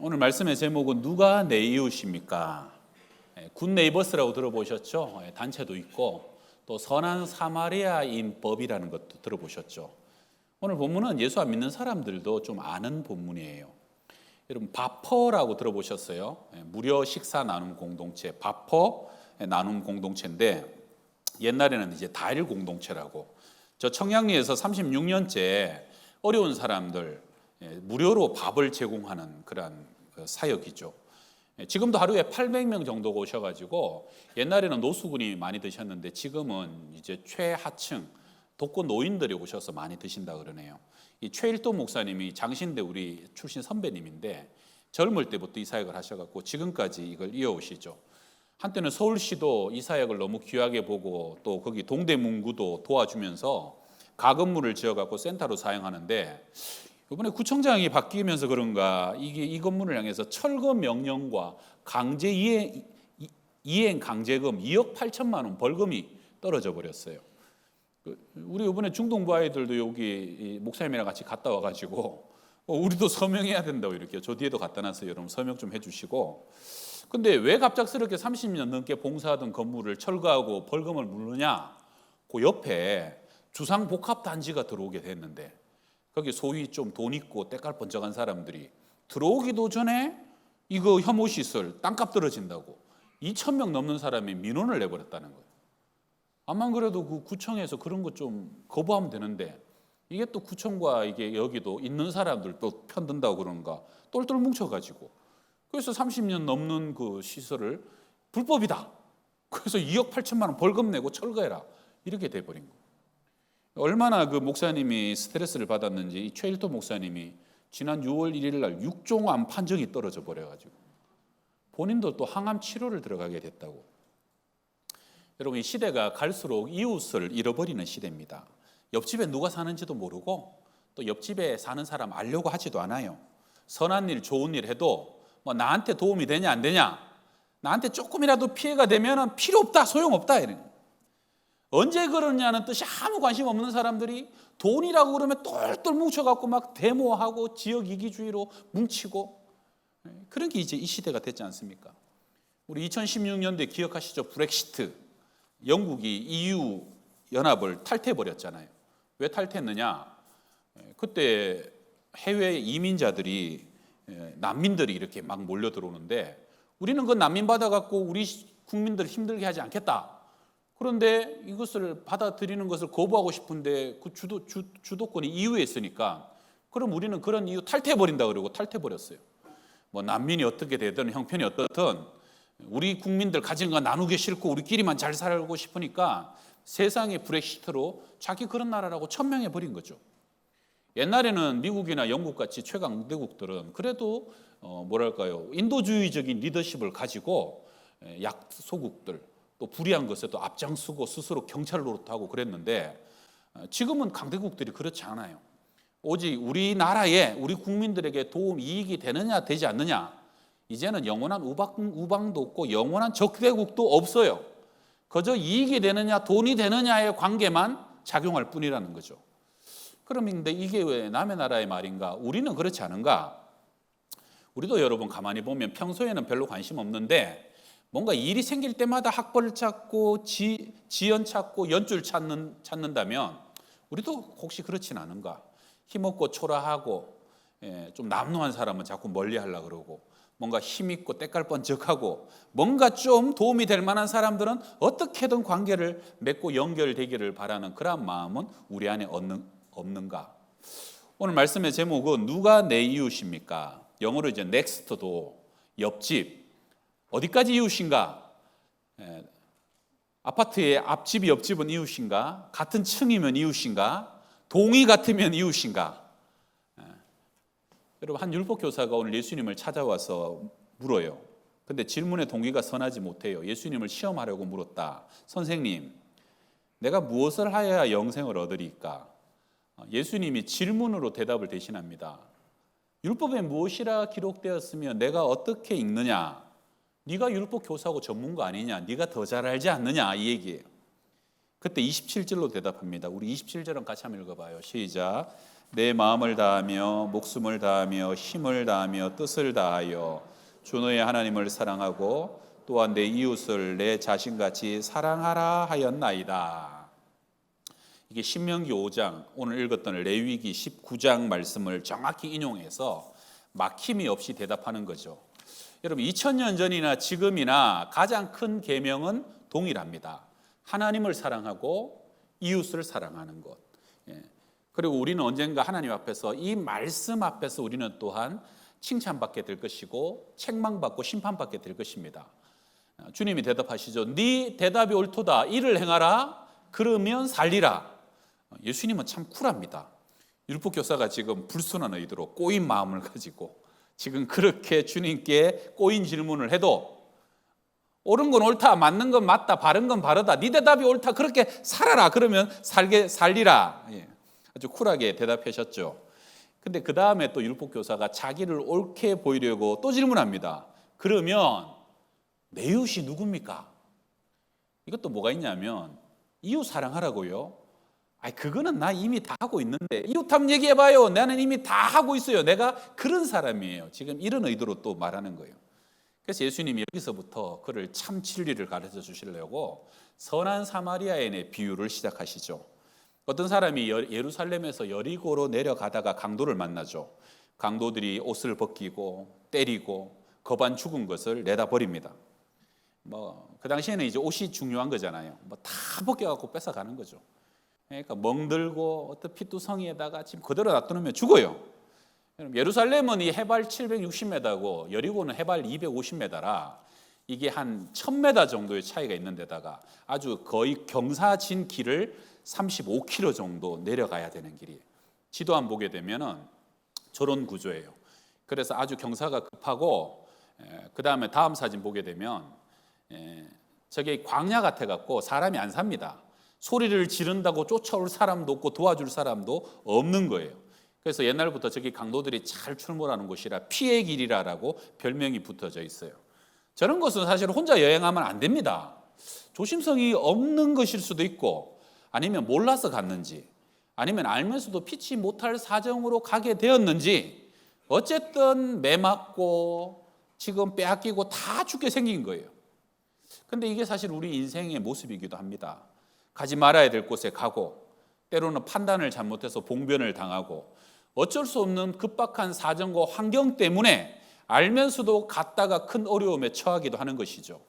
오늘 말씀의 제목은 누가 내 이웃입니까? 굿 네이버스라고 들어보셨죠? 단체도 있고 또 선한 사마리아인 법이라는 것도 들어보셨죠? 오늘 본문은 예수 안 믿는 사람들도 좀 아는 본문이에요. 여러분 바퍼라고 들어보셨어요? 무료 식사 나눔 공동체, 바퍼 나눔 공동체인데 옛날에는 이제 다일 공동체라고, 저 청량리에서 36년째 어려운 사람들 무료로 밥을 제공하는 그런 사역이죠. 지금도 하루에 800명 정도가 오셔가지고, 옛날에는 노숙군이 많이 드셨는데 지금은 이제 최하층 독거 노인들이 오셔서 많이 드신다 그러네요. 이 최일도 목사님이 장신대 우리 출신 선배님인데 젊을 때부터 이 사역을 하셔갖고 지금까지 이걸 이어오시죠. 한때는 서울시도 이 사역을 너무 귀하게 보고 또 거기 동대문구도 도와주면서 가건물을 지어갖고 센터로 사용하는데, 이번에 구청장이 바뀌면서 그런가 이 건물을 향해서 철거 명령과 강제 이행 강제금 2억 8천만 원 벌금이 떨어져 버렸어요. 우리 이번에 중동부 아이들도 여기 목사님이랑 같이 갔다 와가지고 우리도 서명해야 된다고 이렇게 저 뒤에도 갖다 놨어요. 여러분 서명 좀 해주시고. 근데 왜 갑작스럽게 30년 넘게 봉사하던 건물을 철거하고 벌금을 물느냐? 그 옆에 주상복합단지가 들어오게 됐는데, 거기 소위 좀 돈 있고 때깔 번쩍한 사람들이 들어오기도 전에 이거 혐오시설 땅값 떨어진다고 2,000명 넘는 사람이 민원을 내버렸다는 거예요. 암만 그래도 그 구청에서 그런 거 좀 거부하면 되는데, 이게 또 구청과 이게 여기도 있는 사람들 또 편든다고 그런가 똘똘 뭉쳐가지고, 그래서 30년 넘는 그 시설을 불법이다, 그래서 2억 8천만 원 벌금 내고 철거해라, 이렇게 돼버린 거예요. 얼마나 그 목사님이 스트레스를 받았는지 이 최일도 목사님이 지난 6월 1일 날 6종암 판정이 떨어져 버려가지고 본인도 또 항암 치료를 들어가게 됐다고. 여러분 이 시대가 갈수록 이웃을 잃어버리는 시대입니다. 옆집에 누가 사는지도 모르고 또 옆집에 사는 사람 알려고 하지도 않아요. 선한 일 좋은 일 해도 뭐 나한테 도움이 되냐 안 되냐, 나한테 조금이라도 피해가 되면 필요 없다, 소용없다, 이런. 언제 그러냐는 뜻이 아무 관심 없는 사람들이 돈이라고 그러면 똘똘 뭉쳐갖고 막 데모하고 지역 이기주의로 뭉치고, 그런 게 이제 이 시대가 됐지 않습니까? 우리 2016년도에 기억하시죠? 브렉시트. 영국이 EU 연합을 탈퇴해버렸잖아요. 왜 탈퇴했느냐? 그때 해외 이민자들이, 난민들이 이렇게 막 몰려 들어오는데 우리는 그 난민 받아갖고 우리 국민들 힘들게 하지 않겠다. 그런데 이것을 받아들이는 것을 거부하고 싶은데 그 주도권이 EU에 있으니까, 그럼 우리는 그런 이유 탈퇴해버린다 그러고 탈퇴해버렸어요. 뭐 난민이 어떻게 되든 형편이 어떻든 우리 국민들 가진 거 나누기 싫고 우리끼리만 잘 살고 싶으니까 세상의 브렉시트로 자기 그런 나라라고 천명해버린 거죠. 옛날에는 미국이나 영국같이 최강대국들은 그래도 뭐랄까요, 인도주의적인 리더십을 가지고 약소국들 또 불의한 것에 또 앞장서고 스스로 경찰 노릇하고 그랬는데, 지금은 강대국들이 그렇지 않아요. 오직 우리나라에 우리 국민들에게 도움 이익이 되느냐 되지 않느냐, 이제는 영원한 우방도 없고 영원한 적대국도 없어요. 그저 이익이 되느냐 돈이 되느냐의 관계만 작용할 뿐이라는 거죠. 그런데 이게 왜 남의 나라의 말인가? 우리는 그렇지 않은가? 우리도 여러분 가만히 보면 평소에는 별로 관심 없는데 뭔가 일이 생길 때마다 학벌 찾고 지연 찾고 연줄 찾는다면 우리도 혹시 그렇진 않은가? 힘없고 초라하고 좀 남루한 사람은 자꾸 멀리하려고 그러고, 뭔가 힘있고 때깔 번쩍하고 뭔가 좀 도움이 될 만한 사람들은 어떻게든 관계를 맺고 연결되기를 바라는 그런 마음은 우리 안에 없는가? 오늘 말씀의 제목은 누가 내 이웃입니까? 영어로 이제 넥스트도 옆집, 어디까지 이웃인가? 아파트의 앞집이 옆집은 이웃인가? 같은 층이면 이웃인가? 동이 같으면 이웃인가? 여러분 한 율법 교사가 오늘 예수님을 찾아와서 물어요. 근데 질문의 동기가 선하지 못해요. 예수님을 시험하려고 물었다. 선생님, 내가 무엇을 하여야 영생을 얻으리까? 예수님이 질문으로 대답을 대신합니다. 율법에 무엇이라 기록되었으면 내가 어떻게 읽느냐? 네가 율법 교사고 전문가 아니냐? 네가 더 잘 알지 않느냐? 이 얘기예요. 그때 27절로 대답합니다. 우리 27절은 같이 한번 읽어봐요. 시작. 내 마음을 다하며 목숨을 다하며 힘을 다하며 뜻을 다하여 주 너의 하나님을 사랑하고 또한 내 이웃을 내 자신같이 사랑하라 하였나이다. 이게 신명기 5장, 오늘 읽었던 레위기 19장 말씀을 정확히 인용해서 막힘이 없이 대답하는 거죠. 여러분 2000년 전이나 지금이나 가장 큰 계명은 동일합니다. 하나님을 사랑하고 이웃을 사랑하는 것. 그리고 우리는 언젠가 하나님 앞에서 이 말씀 앞에서 우리는 또한 칭찬받게 될 것이고 책망받고 심판받게 될 것입니다. 주님이 대답하시죠. 네 대답이 옳도다. 이를 행하라. 그러면 살리라. 예수님은 참 쿨합니다. 율법교사가 지금 불순한 의도로 꼬인 마음을 가지고 지금 그렇게 주님께 꼬인 질문을 해도 옳은 건 옳다, 맞는 건 맞다, 바른 건 바르다, 네 대답이 옳다, 그렇게 살아라. 그러면 살리라. 아주 쿨하게 대답하셨죠. 근데 그 다음에 또 율법교사가 자기를 옳게 보이려고 또 질문합니다. 그러면 내 이웃이 누굽니까? 이것도 뭐가 있냐면 이웃 사랑하라고요. 그거는 나 이미 다 하고 있는데 이웃 한번 얘기해봐요. 나는 이미 다 하고 있어요. 내가 그런 사람이에요. 지금 이런 의도로 또 말하는 거예요. 그래서 예수님이 여기서부터 그를 참 진리를 가르쳐 주시려고 선한 사마리아인의 비유를 시작하시죠. 어떤 사람이 예루살렘에서 여리고로 내려가다가 강도를 만나죠. 강도들이 옷을 벗기고 때리고 거반 죽은 것을 내다 버립니다. 그 당시에는 이제 옷이 중요한 거잖아요. 다 벗겨갖고 뺏어가는 거죠. 그러니까 멍들고 어떤 피투성이에다가 지금 그대로 놔두면 죽어요. 예루살렘은 이 해발 760m고 여리고는 해발 250m라 이게 한 1000m 정도의 차이가 있는 데다가 아주 거의 경사진 길을 35km 정도 내려가야 되는 길이에요. 지도 안 보게 되면은 저런 구조예요. 그래서 아주 경사가 급하고 그 다음에 다음 사진 보게 되면 저게 광야 같아 갖고 사람이 안 삽니다. 소리를 지른다고 쫓아올 사람도 없고 도와줄 사람도 없는 거예요. 그래서 옛날부터 저기 강도들이 잘 출몰하는 곳이라 피의 길이라고 별명이 붙어져 있어요. 저런 것은 사실 혼자 여행하면 안 됩니다. 조심성이 없는 것일 수도 있고 아니면 몰라서 갔는지 아니면 알면서도 피치 못할 사정으로 가게 되었는지 어쨌든 매 맞고 지금 빼앗기고 다 죽게 생긴 거예요. 근데 이게 사실 우리 인생의 모습이기도 합니다. 가지 말아야 될 곳에 가고 때로는 판단을 잘못해서 봉변을 당하고 어쩔 수 없는 급박한 사정과 환경 때문에 알면서도 갔다가 큰 어려움에 처하기도 하는 것이죠.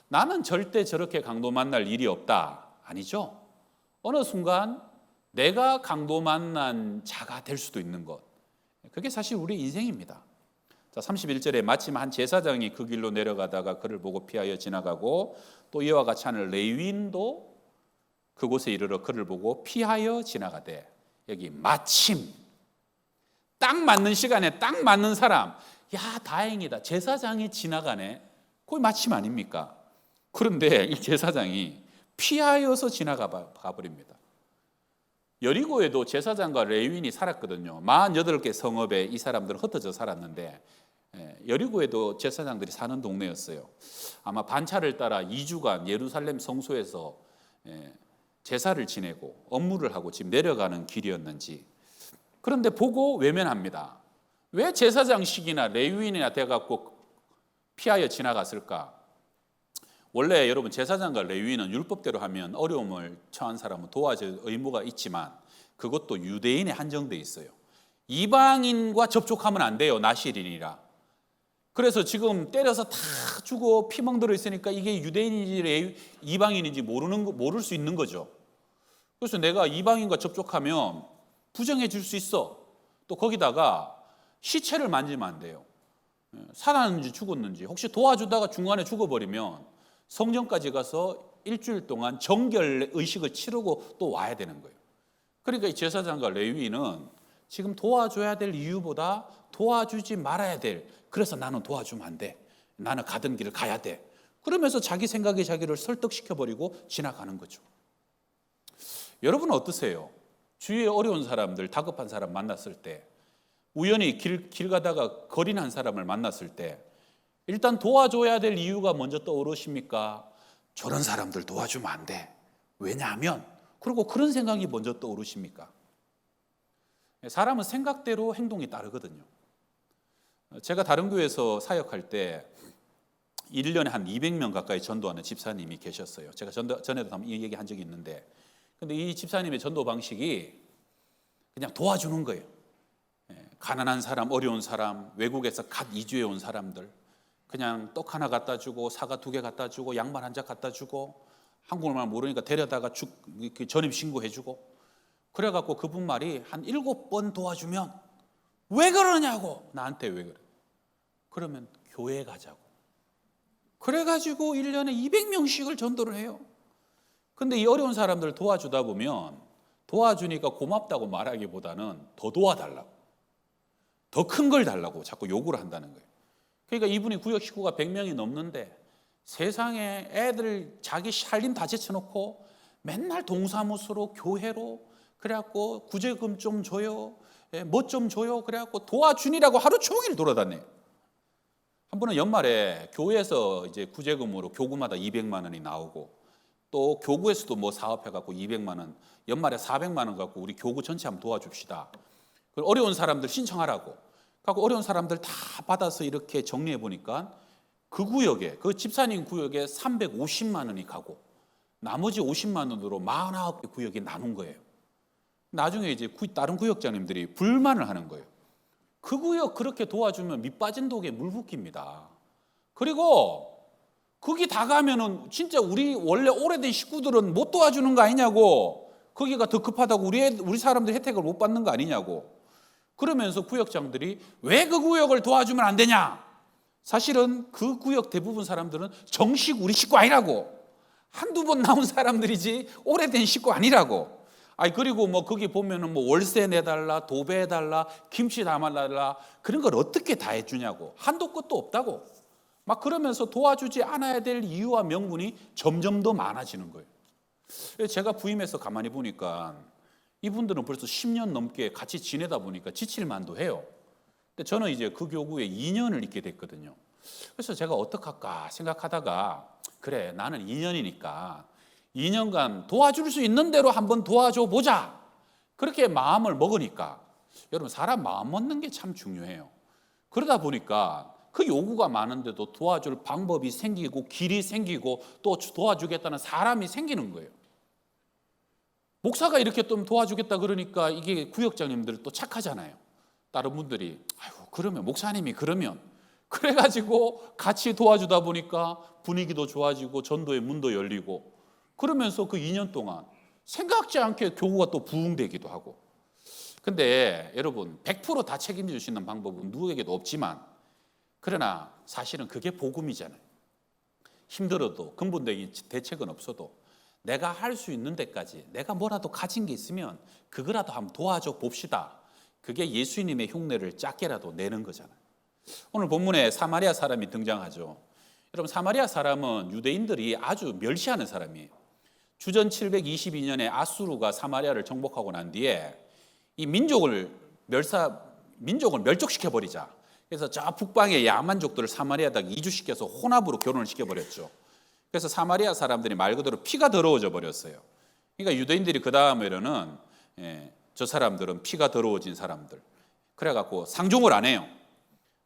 나는 절대 저렇게 강도 만날 일이 없다. 아니죠. 어느 순간 내가 강도 만난 자가 될 수도 있는 것. 그게 사실 우리 인생입니다. 자, 31절에 마침 한 제사장이 그 길로 내려가다가 그를 보고 피하여 지나가고 또 이와 같이 하는 레위인도 그곳에 이르러 그를 보고 피하여 지나가되 여기 마침 딱 맞는 시간에 딱 맞는 사람. 야, 다행이다. 제사장이 지나가네. 그게 마침 아닙니까? 그런데 이 제사장이 피하여서 지나가 버립니다. 여리고에도 제사장과 레위인이 살았거든요. 48개 성읍에 이 사람들은 흩어져 살았는데 여리고에도 제사장들이 사는 동네였어요. 아마 반차를 따라 2주간 예루살렘 성소에서 제사를 지내고 업무를 하고 지금 내려가는 길이었는지. 그런데 보고 외면합니다. 왜 제사장식이나 레위인이나 돼갖고 피하여 지나갔을까? 원래 여러분 제사장과 레위인은 율법대로 하면 어려움을 처한 사람은 도와줄 의무가 있지만 그것도 유대인에 한정돼 있어요. 이방인과 접촉하면 안 돼요. 나실인이라. 그래서 지금 때려서 다 죽어 피멍 들어 있으니까 이게 유대인인지 이방인인지 모를 수 있는 거죠. 그래서 내가 이방인과 접촉하면 부정해 줄 수 있어. 또 거기다가 시체를 만지면 안 돼요. 살았는지 죽었는지 혹시 도와주다가 중간에 죽어버리면 성전까지 가서 일주일 동안 정결 의식을 치르고 또 와야 되는 거예요. 그러니까 이 제사장과 레위인은 지금 도와줘야 될 이유보다 도와주지 말아야 될, 그래서 나는 도와주면 안 돼. 나는 가던 길을 가야 돼. 그러면서 자기 생각에 자기를 설득시켜버리고 지나가는 거죠. 여러분은 어떠세요? 주위에 어려운 사람들, 다급한 사람 만났을 때, 우연히 길 가다가 거린 한 사람을 만났을 때 일단 도와줘야 될 이유가 먼저 떠오르십니까? 저런 사람들 도와주면 안 돼. 왜냐하면, 그리고 그런 생각이 먼저 떠오르십니까? 사람은 생각대로 행동이 따르거든요. 제가 다른 교회에서 사역할 때 1년에 한 200명 가까이 전도하는 집사님이 계셨어요. 제가 전에도 한번 이 얘기 한 적이 있는데, 근데 이 집사님의 전도 방식이 그냥 도와주는 거예요. 가난한 사람, 어려운 사람, 외국에서 갓 이주해 온 사람들, 그냥 떡 하나 갖다 주고 사과 2개 갖다 주고 양말 한 짝 갖다 주고 한국말 모르니까 데려다가 전입 신고해 주고, 그래갖고 그분 말이 한 7번 도와주면 왜 그러냐고, 나한테 왜 그래, 그러면 교회 가자고. 그래가지고 1년에 200명씩을 전도를 해요. 근데 이 어려운 사람들 도와주다 보면 도와주니까 고맙다고 말하기보다는 더 도와달라고, 더 큰 걸 달라고 자꾸 요구를 한다는 거예요. 그러니까 이분이 구역 식구가 100명이 넘는데 세상에 애들 자기 살림 다 제쳐놓고 맨날 동사무소로 교회로 그래갖고 구제금 좀 줘요, 뭐 좀 줘요, 그래갖고 도와주니라고 하루 종일 돌아다녀요. 한 번은 연말에 교회에서 이제 구제금으로 교구마다 200만 원이 나오고, 또 교구에서도 뭐 사업해갖고 200만 원, 연말에 400만 원 갖고 우리 교구 전체 한번 도와줍시다. 어려운 사람들 신청하라고. 그리고 어려운 사람들 다 받아서 이렇게 정리해 보니까 그 구역에, 그 집사님 구역에 350만 원이 가고 나머지 50만 원으로 49개 구역에 나눈 거예요. 나중에 이제 다른 구역장님들이 불만을 하는 거예요. 그 구역 그렇게 도와주면 밑 빠진 독에 물 붓깁니다. 그리고 거기 다 가면은 진짜 우리 원래 오래된 식구들은 못 도와주는 거 아니냐고, 거기가 더 급하다고 우리 사람들 혜택을 못 받는 거 아니냐고. 그러면서 구역장들이 왜 그 구역을 도와주면 안 되냐? 사실은 그 구역 대부분 사람들은 정식 우리 식구 아니라고, 한두 번 나온 사람들이지 오래된 식구 아니라고. 그리고 뭐 거기 보면은 뭐 월세 내달라, 도배해달라, 김치 담아달라, 그런 걸 어떻게 다 해주냐고, 한도 끝도 없다고. 막 그러면서 도와주지 않아야 될 이유와 명분이 점점 더 많아지는 거예요. 제가 부임해서 가만히 보니까 이분들은 벌써 10년 넘게 같이 지내다 보니까 지칠만도 해요. 근데 저는 이제 그 교구에 2년을 있게 됐거든요. 그래서 제가 어떡할까 생각하다가, 그래 나는 2년이니까 2년간 도와줄 수 있는 대로 한번 도와줘 보자, 그렇게 마음을 먹으니까, 여러분 사람 마음 먹는 게 참 중요해요. 그러다 보니까 그 요구가 많은데도 도와줄 방법이 생기고 길이 생기고 또 도와주겠다는 사람이 생기는 거예요. 목사가 이렇게 좀 도와주겠다 그러니까 이게 구역장님들 또 착하잖아요. 다른 분들이 그러면 목사님이 그러면, 그래가지고 같이 도와주다 보니까 분위기도 좋아지고 전도의 문도 열리고, 그러면서 그 2년 동안 생각지 않게 교구가 또 부흥되기도 하고. 근데 여러분 100% 다 책임져 주시는 방법은 누구에게도 없지만, 그러나 사실은 그게 복음이잖아요. 힘들어도 근본적인 대책은 없어도 내가 할 수 있는 데까지 내가 뭐라도 가진 게 있으면 그거라도 한번 도와줘 봅시다. 그게 예수님의 흉내를 작게라도 내는 거잖아요. 오늘 본문에 사마리아 사람이 등장하죠. 여러분 사마리아 사람은 유대인들이 아주 멸시하는 사람이에요. 주전 722년에 아수르가 사마리아를 정복하고 난 뒤에 이 민족을 멸족시켜 버리자. 그래서 저 북방의 야만족들을 사마리아에다가 이주시켜서 혼합으로 결혼을 시켜버렸죠. 그래서 사마리아 사람들이 말 그대로 피가 더러워져 버렸어요. 그러니까 유대인들이 그 다음에는 저 사람들은 피가 더러워진 사람들, 그래갖고 상종을 안 해요.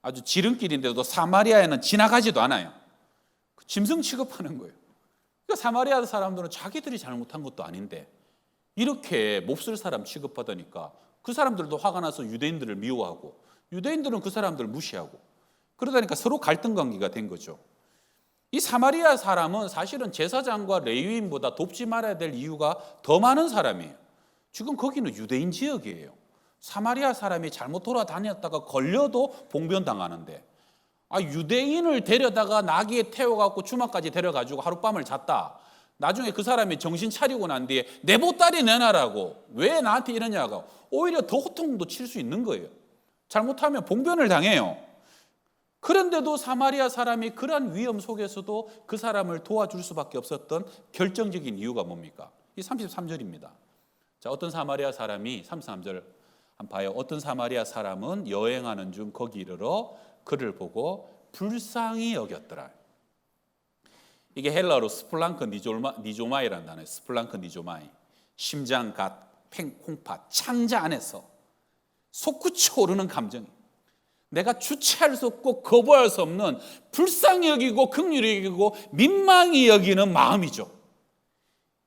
아주 지름길인데도 사마리아에는 지나가지도 않아요. 짐승 취급하는 거예요. 그러니까 사마리아 사람들은 자기들이 잘못한 것도 아닌데 이렇게 몹쓸 사람 취급하다니까 그 사람들도 화가 나서 유대인들을 미워하고, 유대인들은 그 사람들을 무시하고, 그러다니까 서로 갈등 관계가 된 거죠. 이 사마리아 사람은 사실은 제사장과 레위인보다 돕지 말아야 될 이유가 더 많은 사람이에요. 지금 거기는 유대인 지역이에요. 사마리아 사람이 잘못 돌아다녔다가 걸려도 봉변당하는데, 유대인을 데려다가 나귀에 태워갖고 주막까지 데려가지고 하룻밤을 잤다. 나중에 그 사람이 정신 차리고 난 뒤에 내 보따리 내놔라고, 왜 나한테 이러냐고, 오히려 더 호통도 칠 수 있는 거예요. 잘못하면 봉변을 당해요. 그런데도 사마리아 사람이 그런 위험 속에서도 그 사람을 도와줄 수밖에 없었던 결정적인 이유가 뭡니까? 이 33절입니다. 자, 어떤 사마리아 사람이, 33절 한번 봐요. 어떤 사마리아 사람은 여행하는 중 거기 이르러 그를 보고 불쌍히 여겼더라. 이게 헬라어로 스플랑크 니조마이라는 단어예요. 스플랑크 니조마이. 심장, 갓, 콩팥, 창자 안에서 솟구쳐 오르는 감정이, 내가 주체할 수 없고 거부할 수 없는 불쌍히 여기고 긍휼히 여기고 민망히 여기는 마음이죠.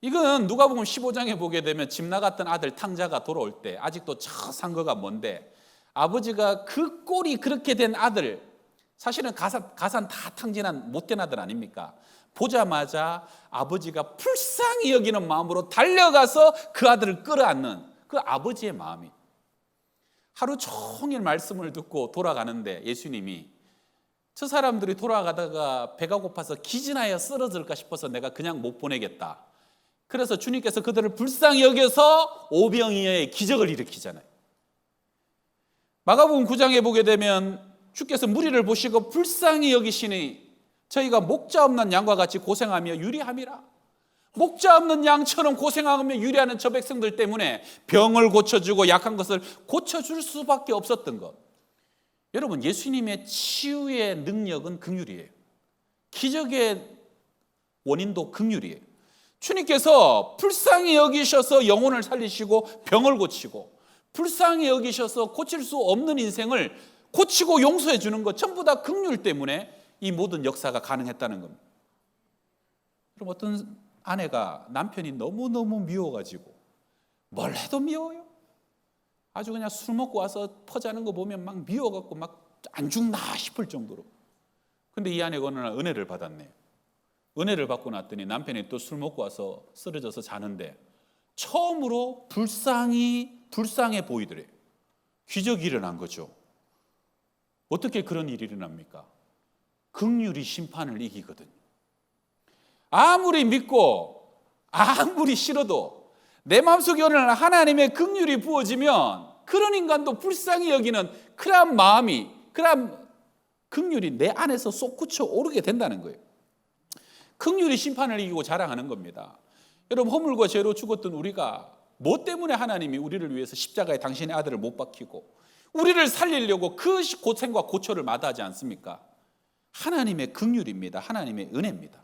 이건 누가복음 15장에 보게 되면 집 나갔던 아들 탕자가 돌아올 때, 아직도 저 상거가 뭔데, 아버지가 그 꼴이 그렇게 된 아들, 사실은 가산 다 탕진한 못된 아들 아닙니까? 보자마자 아버지가 불쌍히 여기는 마음으로 달려가서 그 아들을 끌어안는 그 아버지의 마음이, 하루 종일 말씀을 듣고 돌아가는데 예수님이 저 사람들이 돌아가다가 배가 고파서 기진하여 쓰러질까 싶어서 내가 그냥 못 보내겠다. 그래서 주님께서 그들을 불쌍히 여겨서 오병이어의 기적을 일으키잖아요. 마가복음 9장에 보게 되면 주께서 무리를 보시고 불쌍히 여기시니 저희가 목자 없는 양과 같이 고생하며 유리함이라. 목자 없는 양처럼 고생하며 유리하는 저 백성들 때문에 병을 고쳐주고 약한 것을 고쳐줄 수밖에 없었던 것. 여러분, 예수님의 치유의 능력은 긍휼이에요. 기적의 원인도 긍휼이에요. 주님께서 불쌍히 여기셔서 영혼을 살리시고 병을 고치고, 불쌍히 여기셔서 고칠 수 없는 인생을 고치고 용서해 주는 것, 전부 다 긍휼 때문에 이 모든 역사가 가능했다는 겁니다. 그럼 어떤 아내가 남편이 너무너무 미워가지고 뭘 해도 미워요. 아주 그냥 술 먹고 와서 퍼자는 거 보면 막 미워갖고 막 안 죽나 싶을 정도로. 근데 이 아내가 어느 날 은혜를 받았네요. 은혜를 받고 났더니 남편이 또 술 먹고 와서 쓰러져서 자는데 처음으로 불쌍해 보이더래요. 기적이 일어난 거죠. 어떻게 그런 일이 일어납니까? 긍휼이 심판을 이기거든요. 아무리 믿고 아무리 싫어도 내 마음속에 어느 날 하나님의 긍휼이 부어지면 그런 인간도 불쌍히 여기는 그런 마음이, 그런 긍휼이 내 안에서 솟구쳐 오르게 된다는 거예요. 긍휼이 심판을 이기고 자랑하는 겁니다. 여러분, 허물과 죄로 죽었던 우리가 뭐 때문에 하나님이 우리를 위해서 십자가에 당신의 아들을 못 박히고 우리를 살리려고 그 고생과 고초를 마다하지 않습니까? 하나님의 긍휼입니다. 하나님의 은혜입니다.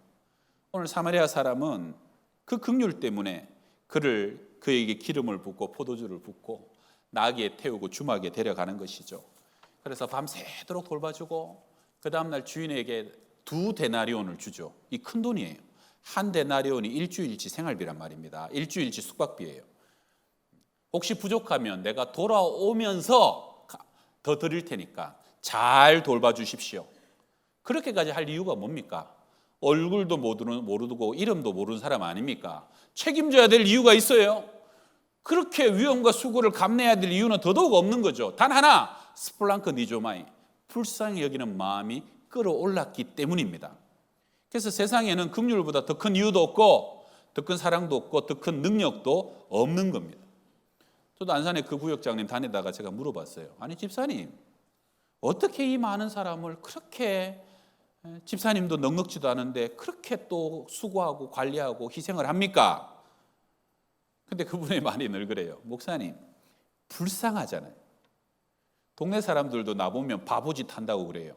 오늘 사마리아 사람은 그 긍휼 때문에 그에게 기름을 붓고 포도주를 붓고 나귀에 태우고 주막에 데려가는 것이죠. 그래서 밤새도록 돌봐주고 그 다음날 주인에게 2데나리온을 주죠. 이 큰 돈이에요. 1데나리온이 일주일치 생활비란 말입니다. 일주일치 숙박비예요. 혹시 부족하면 내가 돌아오면서 더 드릴 테니까 잘 돌봐주십시오. 그렇게까지 할 이유가 뭡니까? 얼굴도 모르고 이름도 모르는 사람 아닙니까? 책임져야 될 이유가 있어요. 그렇게 위험과 수고를 감내해야 될 이유는 더더욱 없는 거죠. 단 하나, 스플랑크 니조마이, 불쌍히 여기는 마음이 끌어올랐기 때문입니다. 그래서 세상에는 긍휼보다 더 큰 이유도 없고 더 큰 사랑도 없고 더 큰 능력도 없는 겁니다. 저도 안산에 그 구역장님 다니다가 제가 물어봤어요. 아니 집사님, 어떻게 이 많은 사람을 그렇게, 집사님도 넉넉지도 않은데 그렇게 또 수고하고 관리하고 희생을 합니까? 근데 그분의 말이 늘 그래요. 목사님, 불쌍하잖아요. 동네 사람들도 나보면 바보짓 한다고 그래요.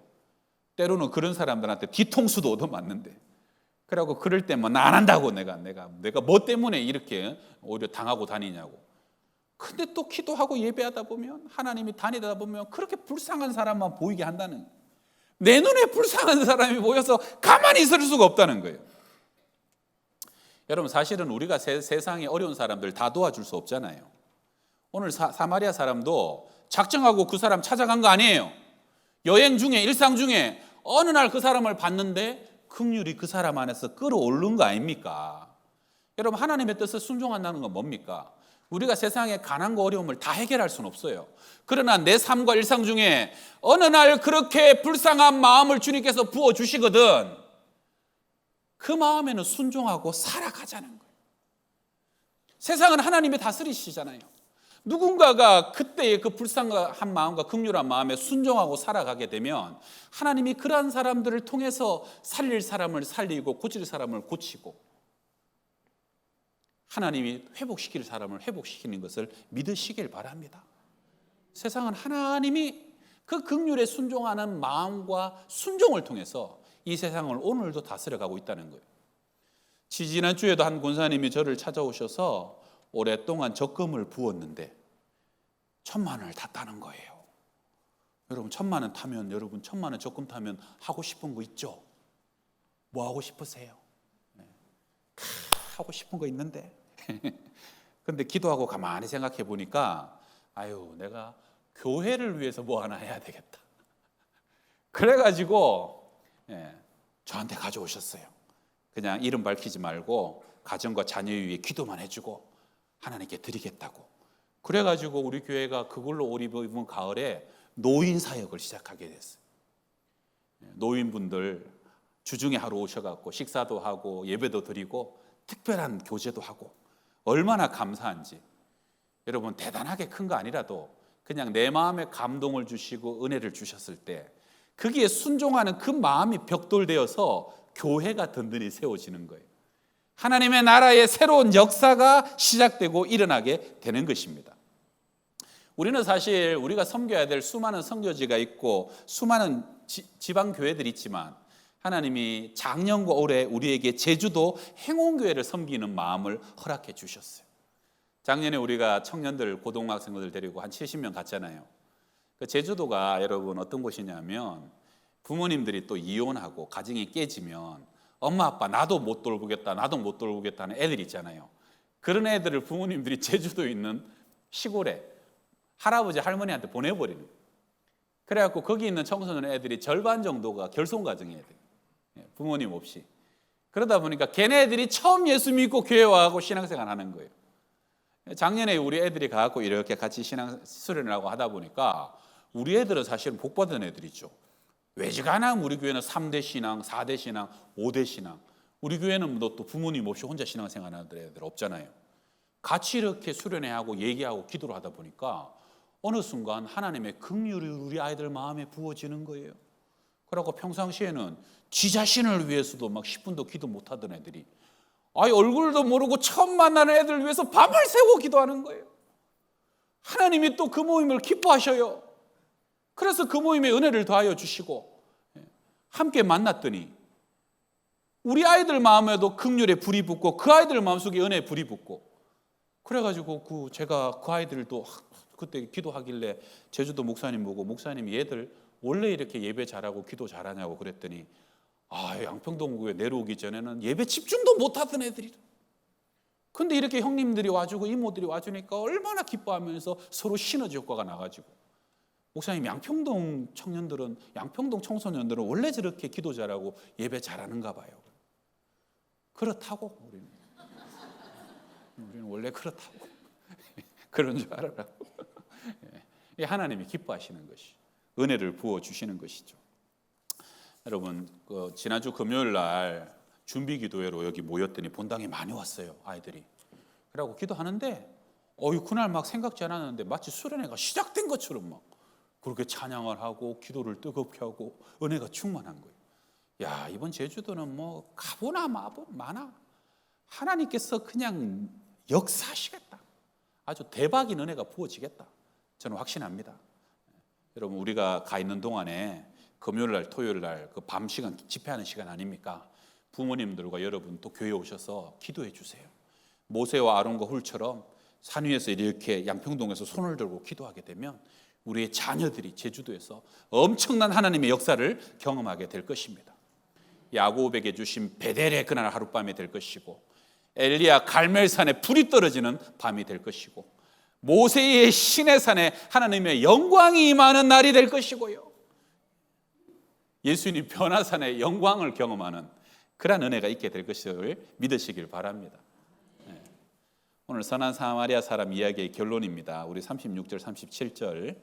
때로는 그런 사람들한테 뒤통수도 얻어맞는데, 그러고 그럴 때만 안 한다고 내가 뭐 때문에 이렇게 오히려 당하고 다니냐고. 근데 또 기도하고 예배하다 보면, 하나님이 다니다 보면 그렇게 불쌍한 사람만 보이게 한다는 거예요. 내 눈에 불쌍한 사람이 보여서 가만히 있을 수가 없다는 거예요. 여러분, 사실은 우리가 세상에 어려운 사람들 다 도와줄 수 없잖아요. 오늘 사마리아 사람도 작정하고 그 사람 찾아간 거 아니에요. 여행 중에, 일상 중에 어느 날 그 사람을 봤는데 긍휼이 그 사람 안에서 끌어오른 거 아닙니까? 여러분, 하나님의 뜻에 순종한다는 건 뭡니까? 우리가 세상의 가난과 어려움을 다 해결할 수는 없어요. 그러나 내 삶과 일상 중에 어느 날 그렇게 불쌍한 마음을 주님께서 부어주시거든, 그 마음에는 순종하고 살아가자는 거예요. 세상은 하나님이 다스리시잖아요. 누군가가 그때의 그 불쌍한 마음과 긍휼한 마음에 순종하고 살아가게 되면 하나님이 그러한 사람들을 통해서 살릴 사람을 살리고 고칠 사람을 고치고 하나님이 회복시킬 사람을 회복시키는 것을 믿으시길 바랍니다. 세상은 하나님이 그 긍휼에 순종하는 마음과 순종을 통해서 이 세상을 오늘도 다스려가고 있다는 거예요. 지지난주에도 한 권사님이 저를 찾아오셔서 오랫동안 적금을 부었는데 1,000만 원을 다 따는 거예요. 여러분 1,000만 원 타면, 여러분 1,000만 원 적금 타면 하고 싶은 거 있죠? 뭐 하고 싶으세요? 하고 싶은 거 있는데 근데 기도하고 가만히 생각해 보니까 아유, 내가 교회를 위해서 뭐 하나 해야 되겠다. 그래가지고 저한테 가져오셨어요. 그냥 이름 밝히지 말고 가정과 자녀 위해 기도만 해주고 하나님께 드리겠다고. 그래가지고 우리 교회가 그걸로 옷 입은 가을에 노인 사역을 시작하게 됐어요. 노인분들 주중에 하루 오셔갖고 식사도 하고 예배도 드리고 특별한 교제도 하고 얼마나 감사한지. 여러분 대단하게 큰 거 아니라도 그냥 내 마음에 감동을 주시고 은혜를 주셨을 때 거기에 순종하는 그 마음이 벽돌되어서 교회가 든든히 세워지는 거예요. 하나님의 나라의 새로운 역사가 시작되고 일어나게 되는 것입니다. 우리는 사실 우리가 섬겨야 될 수많은 선교지가 있고 수많은 지방 교회들이 있지만 하나님이 작년과 올해 우리에게 제주도 행원교회를 섬기는 마음을 허락해 주셨어요. 작년에 우리가 청년들, 고등학생들 데리고 한 70명 갔잖아요. 제주도가 여러분 어떤 곳이냐면 부모님들이 또 이혼하고 가정이 깨지면 엄마 아빠 나도 못 돌보겠다, 나도 못 돌보겠다는 애들 있잖아요. 그런 애들을 부모님들이 제주도에 있는 시골에 할아버지 할머니한테 보내버리는 거예요. 그래갖고 거기 있는 청소년 애들이 절반 정도가 결손가정 애들, 부모님 없이. 그러다 보니까 걔네들이 처음 예수 믿고 교회 와서 신앙생활 하는 거예요. 작년에 우리 애들이 가갖고 이렇게 같이 신앙 수련을 하고 하다 보니까 우리 애들은 사실은 복받은 애들이죠. 외지간하면 우리 교회는 3대 신앙, 4대 신앙, 5대 신앙. 우리 교회는 또 부모님 없이 혼자 신앙생활 하는 애들 없잖아요. 같이 이렇게 수련회 하고 얘기하고 기도를 하다 보니까 어느 순간 하나님의 긍휼이 우리 아이들 마음에 부어지는 거예요. 그러고 평상시에는 지 자신을 위해서도 막 10분도 기도 못하던 애들이 얼굴도 모르고 처음 만나는 애들을 위해서 밤을 새고 기도하는 거예요. 하나님이 또 그 모임을 기뻐하셔요. 그래서 그 모임에 은혜를 더하여 주시고 함께 만났더니 우리 아이들 마음에도 긍휼의 불이 붙고 그 아이들 마음속에 은혜의 불이 붙고 그래가지고 제가 그 아이들도 그때 기도하길래 제주도 목사님 보고 목사님이 얘들 원래 이렇게 예배 잘하고 기도 잘하냐고 그랬더니 양평동교회 내려오기 전에는 예배 집중도 못하던 애들이라. 근데 이렇게 형님들이 와주고 이모들이 와주니까 얼마나 기뻐하면서 서로 시너지 효과가 나가지고 목사님 양평동 청년들은 양평동 청소년들은 원래 저렇게 기도 잘하고 예배 잘하는가 봐요. 그렇다고 우리는 원래 그렇다고 그런 줄 알아라고. 하나님이 기뻐하시는 것이 은혜를 부어주시는 것이죠. 여러분 지난주 금요일 날 준비 기도회로 여기 모였더니 본당에 많이 왔어요. 아이들이. 그러고 기도하는데 그날 막 생각지 않았는데 마치 수련회가 시작된 것처럼 막 그렇게 찬양을 하고 기도를 뜨겁게 하고 은혜가 충만한 거예요. 야, 이번 제주도는 뭐 가보나 마나 하나님께서 그냥 역사하시겠다. 아주 대박인 은혜가 부어지겠다. 저는 확신합니다. 여러분 우리가 가 있는 동안에 금요일 날 토요일 날 그 밤 시간 집회하는 시간 아닙니까? 부모님들과 여러분 또 교회에 오셔서 기도해 주세요. 모세와 아론과 훌처럼 산 위에서 이렇게 양평동에서 손을 들고 기도하게 되면 우리의 자녀들이 제주도에서 엄청난 하나님의 역사를 경험하게 될 것입니다. 야곱에게 주신 베델의 그날 하룻밤이 될 것이고 엘리야 갈멜산에 불이 떨어지는 밤이 될 것이고 모세의 시내산에 하나님의 영광이 임하는 날이 될 것이고요. 예수님 변화산의 영광을 경험하는 그런 은혜가 있게 될 것을 믿으시길 바랍니다. 오늘 선한 사마리아 사람 이야기의 결론입니다. 우리 36절 37절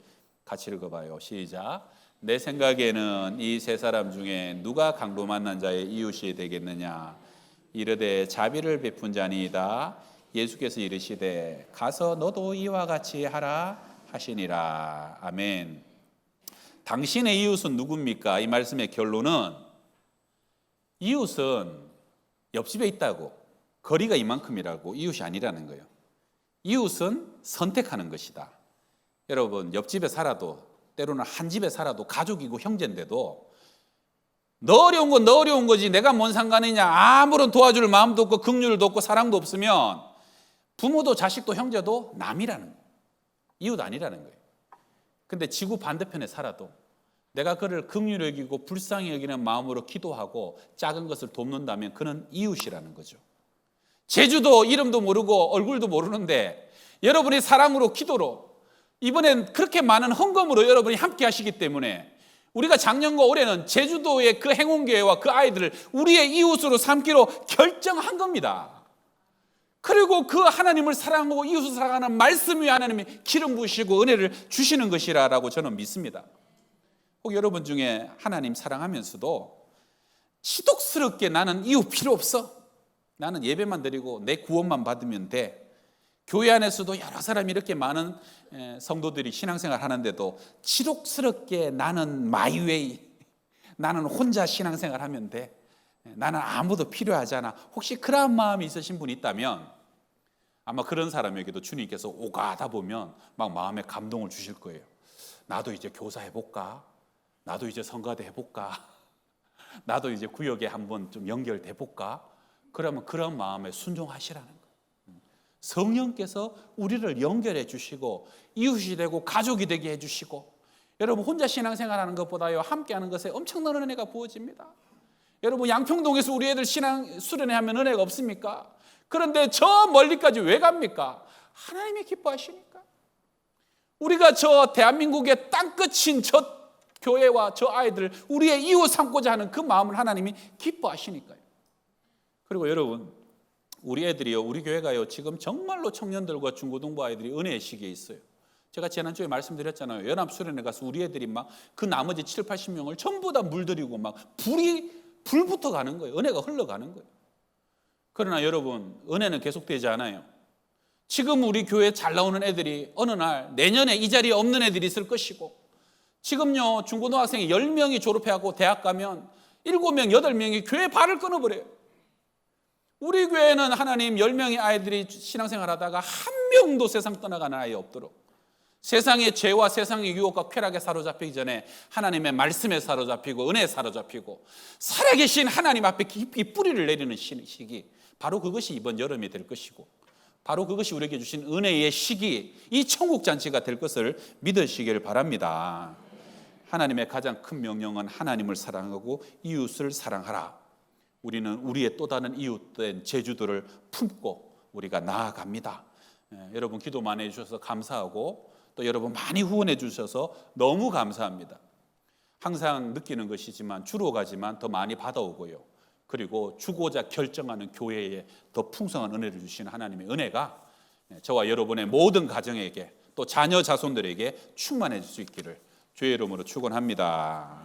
같이 읽어봐요. 시작. 내 생각에는 이 세 사람 중에 누가 강도 만난 자의 이웃이 되겠느냐. 이르되 자비를 베푼 자니이다. 예수께서 이르시되 가서 너도 이와 같이 하라 하시니라. 아멘. 당신의 이웃은 누굽니까? 이 말씀의 결론은 이웃은 옆집에 있다고 거리가 이만큼이라고 이웃이 아니라는 거예요. 이웃은 선택하는 것이다. 여러분 옆집에 살아도 때로는 한 집에 살아도 가족이고 형제인데도 너 어려운 건 너 어려운 거지 내가 뭔 상관이냐 아무런 도와줄 마음도 없고 긍휼도 없고 사랑도 없으면 부모도 자식도 형제도 남이라는 거예요. 이웃 아니라는 거예요. 근데 지구 반대편에 살아도 내가 그를 긍휼히 여기고 불쌍히 여기는 마음으로 기도하고 작은 것을 돕는다면 그는 이웃이라는 거죠. 제주도 이름도 모르고 얼굴도 모르는데 여러분이 사랑으로 기도로 이번엔 그렇게 많은 헌금으로 여러분이 함께 하시기 때문에 우리가 작년과 올해는 제주도의 그 행운교회와 그 아이들을 우리의 이웃으로 삼기로 결정한 겁니다. 그리고 그 하나님을 사랑하고 이웃을 사랑하는 말씀 위에 하나님이 기름 부으시고 은혜를 주시는 것이라고 저는 믿습니다. 혹 여러분 중에 하나님 사랑하면서도 치독스럽게 나는 이웃 필요 없어, 나는 예배만 드리고 내 구원만 받으면 돼, 교회 안에서도 여러 사람이 이렇게 많은 성도들이 신앙생활 하는데도 치독스럽게 나는 마이웨이, 나는 혼자 신앙생활 하면 돼, 나는 아무도 필요하지 않아, 혹시 그런 마음이 있으신 분이 있다면 아마 그런 사람에게도 주님께서 오가다 보면 막 마음에 감동을 주실 거예요. 나도 이제 교사 해볼까? 나도 이제 성가대 해볼까? 나도 이제 구역에 한번 좀 연결돼 볼까? 그러면 그런 마음에 순종하시라는 거예요. 성령께서 우리를 연결해 주시고 이웃이 되고 가족이 되게 해주시고, 여러분 혼자 신앙생활하는 것보다요 함께하는 것에 엄청난 은혜가 부어집니다. 여러분 양평동에서 우리 애들 신앙 수련회 하면 은혜가 없습니까? 그런데 저 멀리까지 왜 갑니까? 하나님이 기뻐하시니까. 우리가 저 대한민국의 땅끝인 저 교회와 저 아이들 우리의 이웃 삼고자 하는 그 마음을 하나님이 기뻐하시니까요. 그리고 여러분 우리 애들이요, 우리 교회가요 지금 정말로 청년들과 중고등부 아이들이 은혜의 시기에 있어요. 제가 지난주에 말씀드렸잖아요. 연합수련회 가서 우리 애들이 막 그 나머지 7, 80명을 전부 다 물들이고 막 불부터 가는 거예요. 은혜가 흘러가는 거예요. 그러나 여러분 은혜는 계속되지 않아요. 지금 우리 교회에 잘 나오는 애들이 어느 날 내년에 이 자리에 없는 애들이 있을 것이고, 지금요 중고등학생이 10명이 졸업해갖고 대학 가면 7명, 8명이 교회 발을 끊어버려요. 우리 교회는 하나님 10명의 아이들이 신앙생활 하다가 한 명도 세상 떠나가는 아이 없도록, 세상의 죄와 세상의 유혹과 쾌락에 사로잡히기 전에 하나님의 말씀에 사로잡히고 은혜에 사로잡히고 살아계신 하나님 앞에 깊이 뿌리를 내리는 시기, 바로 그것이 이번 여름이 될 것이고, 바로 그것이 우리에게 주신 은혜의 시기, 이 천국잔치가 될 것을 믿으시길 바랍니다. 하나님의 가장 큰 명령은 하나님을 사랑하고 이웃을 사랑하라. 우리는 우리의 또 다른 이웃된 제주도를 품고 우리가 나아갑니다. 여러분 기도 많이 해주셔서 감사하고 또 여러분 많이 후원해 주셔서 너무 감사합니다. 항상 느끼는 것이지만 주로 가지만 더 많이 받아오고요. 그리고 주고자 결정하는 교회에 더 풍성한 은혜를 주시는 하나님의 은혜가 저와 여러분의 모든 가정에게 또 자녀 자손들에게 충만해질 수 있기를 주의 이름으로 축원합니다.